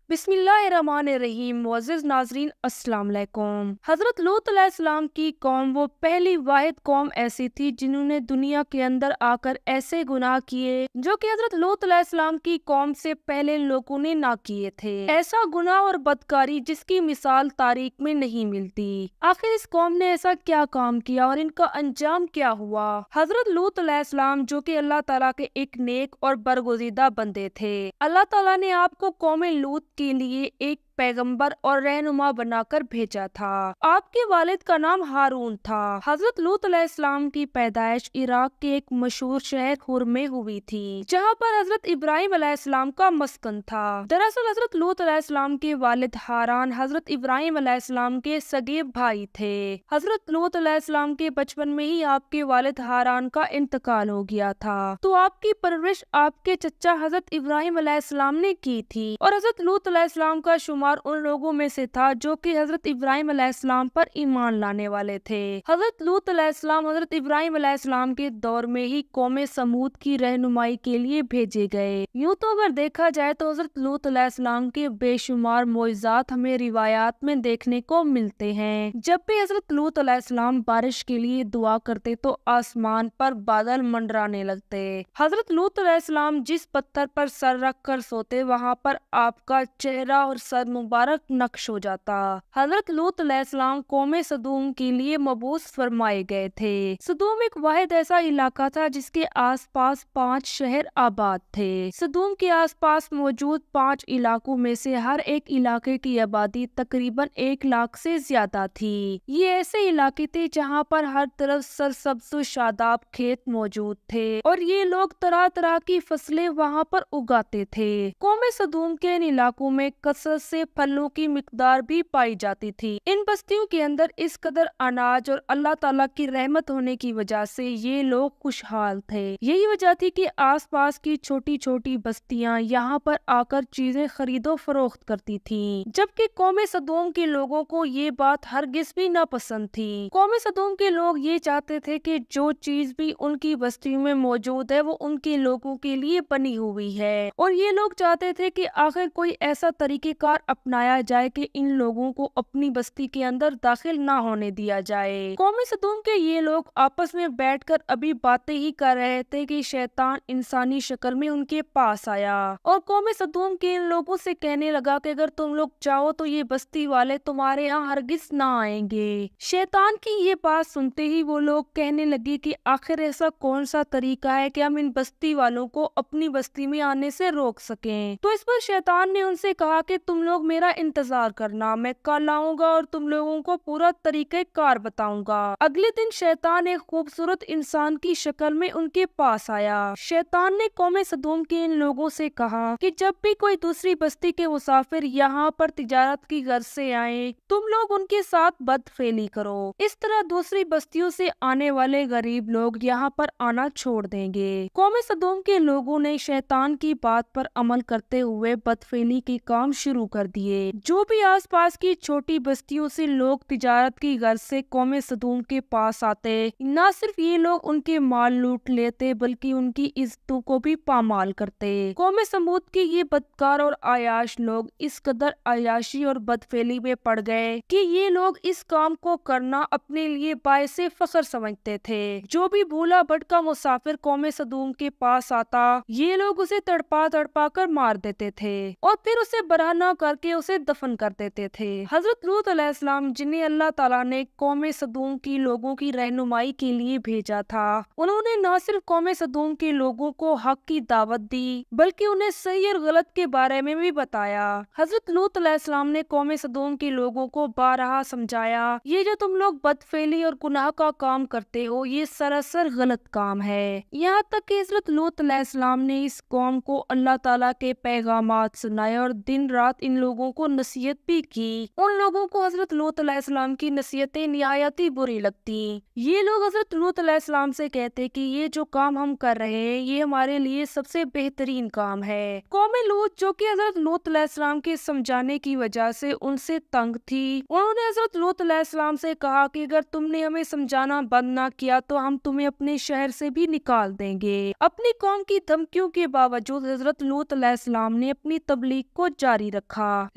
بسم اللہ الرحمن الرحیم۔ معزز ناظرین السلام علیکم۔ حضرت لوط علیہ السلام کی قوم وہ پہلی واحد قوم ایسی تھی جنہوں نے دنیا کے اندر آ کر ایسے گناہ کیے جو کہ حضرت لوط علیہ السلام کی قوم سے پہلے لوگوں نے نہ کیے تھے۔ ایسا گناہ اور بدکاری جس کی مثال تاریخ میں نہیں ملتی۔ آخر اس قوم نے ایسا کیا کام کیا اور ان کا انجام کیا ہوا؟ حضرت لوط علیہ السلام جو کہ اللہ تعالیٰ کے ایک نیک اور برگزیدہ بندے تھے، اللہ تعالیٰ نے آپ کو قوم لوط کے لیے ایک پیغمبر اور رہنما بنا کر بھیجا تھا۔ آپ کے والد کا نام ہارون تھا۔ حضرت لوط علیہ السلام کی پیدائش عراق کے ایک مشہور شہر خور میں ہوئی تھی جہاں پر حضرت ابراہیم علیہ السلام کا مسکن تھا۔ دراصل حضرت لوط علیہ السلام کے والد ہاران حضرت ابراہیم علیہ السلام کے سگے بھائی تھے۔ حضرت لوط علیہ السلام کے بچپن میں ہی آپ کے والد ہاران کا انتقال ہو گیا تھا، تو آپ کی پرورش آپ کے چچا حضرت ابراہیم علیہ السلام نے کی تھی، اور حضرت لوط علیہ السلام کا شمار ان لوگوں میں سے تھا جو کہ حضرت ابراہیم علیہ السلام پر ایمان لانے والے تھے۔ حضرت لوط علیہ السلام حضرت ابراہیم علیہ السلام کے دور میں ہی قوم سمود کی رہنمائی کے لیے بھیجے گئے۔ یوں تو اگر دیکھا جائے تو حضرت لوط علیہ السلام کے بے شمار معجزات ہمیں روایات میں دیکھنے کو ملتے ہیں۔ جب بھی حضرت لوط علیہ السلام بارش کے لیے دعا کرتے تو آسمان پر بادل منڈرانے لگتے۔ حضرت لوط علیہ السلام جس پتھر پر سر رکھ کر سوتے وہاں پر آپ کا چہرہ اور سر مبارک نقش ہو جاتا۔ حضرت لوط علیہ السلام قوم سدوم کے لیے مبعوث فرمائے گئے تھے۔ سدوم ایک واحد ایسا علاقہ تھا جس کے آس پاس 5 شہر آباد تھے۔ سدوم کے آس پاس موجود 5 علاقوں میں سے ہر ایک علاقے کی آبادی تقریباً 1 لاکھ سے زیادہ تھی۔ یہ ایسے علاقے تھے جہاں پر ہر طرف سرسبز و شاداب کھیت موجود تھے اور یہ لوگ طرح طرح کی فصلیں وہاں پر اگاتے تھے۔ قوم سدوم کے ان علاقوں میں کثرت سے پھلوں کی مقدار بھی پائی جاتی تھی۔ ان بستیوں کے اندر اس قدر اناج اور اللہ تعالیٰ کی رحمت ہونے کی وجہ سے یہ لوگ خوشحال تھے۔ یہی وجہ تھی کہ آس پاس کی چھوٹی چھوٹی بستیاں یہاں پر آ کر چیزیں خرید و فروخت کرتی تھیں، جبکہ قوم سدوم کے لوگوں کو یہ بات ہرگز بھی ناپسند تھی۔ قوم سدوم کے لوگ یہ چاہتے تھے کہ جو چیز بھی ان کی بستیوں میں موجود ہے وہ ان کے لوگوں کے لیے بنی ہوئی ہے، اور یہ لوگ چاہتے تھے کہ آخر کوئی ایسا طریقہ کار اپنایا جائے کہ ان لوگوں کو اپنی بستی کے اندر داخل نہ ہونے دیا جائے۔ قوم سدوم کے یہ لوگ آپس میں بیٹھ کر ابھی باتیں ہی کر رہے تھے کہ شیطان انسانی شکل میں ان کے پاس آیا اور قوم سدوم کے ان لوگوں سے کہنے لگا کہ اگر تم لوگ چاہو تو یہ بستی والے تمہارے یہاں ہرگز نہ آئیں گے۔ شیطان کی یہ بات سنتے ہی وہ لوگ کہنے لگے کہ آخر ایسا کون سا طریقہ ہے کہ ہم ان بستی والوں کو اپنی بستی میں آنے سے روک سکیں۔ تو اس پر شیطان نے ان سے کہا کہ تم لوگ میرا انتظار کرنا، میں کل آؤں گا اور تم لوگوں کو پورا طریقہ کار بتاؤں گا۔ اگلے دن شیطان ایک خوبصورت انسان کی شکل میں ان کے پاس آیا۔ شیطان نے قوم سدوم کے ان لوگوں سے کہا کہ جب بھی کوئی دوسری بستی کے مسافر یہاں پر تجارت کی غرض سے آئیں تم لوگ ان کے ساتھ بدفعلی کرو، اس طرح دوسری بستیوں سے آنے والے غریب لوگ یہاں پر آنا چھوڑ دیں گے۔ قوم سدوم کے لوگوں نے شیطان کی بات پر عمل کرتے ہوئے بدفعلی کے کام شروع کر دیے۔ جو بھی آس پاس کی چھوٹی بستیوں سے لوگ تجارت کی غرض سے قوم سدوم کے پاس آتے، نہ صرف یہ لوگ ان کے مال لوٹ لیتے بلکہ ان کی عزتوں کو بھی پامال کرتے۔ قوم سمود کے یہ بدکار اور عیاش لوگ اس قدر عیاشی اور بدفعلی میں پڑ گئے کہ یہ لوگ اس کام کو کرنا اپنے لیے باعث فخر سمجھتے تھے۔ جو بھی بھولا بھٹکا مسافر قوم سدوم کے پاس آتا یہ لوگ اسے تڑپا تڑپا کر مار دیتے تھے اور پھر اسے برہنہ کر کے اسے دفن کر دیتے تھے۔ حضرت لوط علیہ السلام جنہیں اللہ تعالیٰ نے قوم سدوم کی لوگوں کی رہنمائی کے لیے بھیجا تھا، انہوں نے نہ صرف قوم سدوم کے لوگوں کو حق کی دعوت دی بلکہ انہیں صحیح اور غلط کے بارے میں بھی بتایا۔ حضرت لوط علیہ السلام نے قوم سدوم کے لوگوں کو بارہا سمجھایا یہ جو تم لوگ بدفعلی اور گناہ کا کام کرتے ہو یہ سراسر غلط کام ہے۔ یہاں تک کہ حضرت لوط علیہ السلام نے اس قوم کو اللہ تعالیٰ کے پیغامات سنائے اور دن رات ان لوگوں کو نصیحت بھی کی۔ ان لوگوں کو حضرت لوط علیہ السلام کی نصیحتیں نہایت ہی بری لگتی۔ یہ لوگ حضرت لوط علیہ السلام سے کہتے کہ یہ جو کام ہم کر رہے ہیں یہ ہمارے لیے سب سے بہترین کام ہے۔ قوم لوط جو کہ حضرت لوط علیہ السلام کے سمجھانے کی وجہ سے ان سے تنگ تھی، انہوں نے حضرت لوط علیہ السلام سے کہا کہ اگر تم نے ہمیں سمجھانا بند نہ کیا تو ہم تمہیں اپنے شہر سے بھی نکال دیں گے۔ اپنی قوم کی دھمکیوں کے باوجود حضرت لوط علیہ السلام نے اپنی تبلیغ کو جاری رکھا۔